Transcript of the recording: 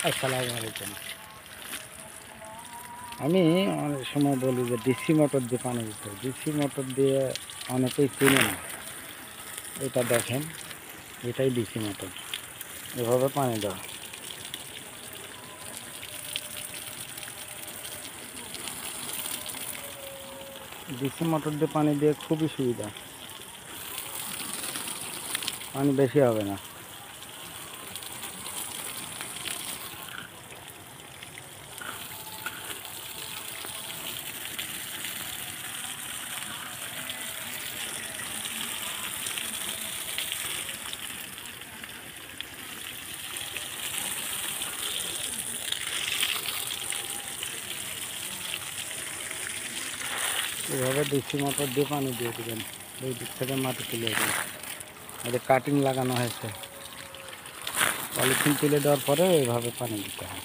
আসসালামু আলাইকুম। আমি অনেক সময় বলি যে ডিসি মোটর দিয়ে পানি দিতে হবে। ডিসি মোটর দিয়ে অনেকেই চিনে না। এটা দেখেন, এটাই ডিসি মোটর, এভাবে পানি দেওয়া। ডিসি মোটর দিয়ে পানি দিয়ে খুবই সুবিধা, পানি বেশি হবে না। এভাবে ডিসি মোটর দিয়ে পানি দিয়ে দেবেন, এই দিক থেকে মাটি তুলে দেবেন। এটা কাটিং লাগানো হয়েছে, পলিথিন তুলে দেওয়ার পরে এইভাবে পানি দিতে হয়।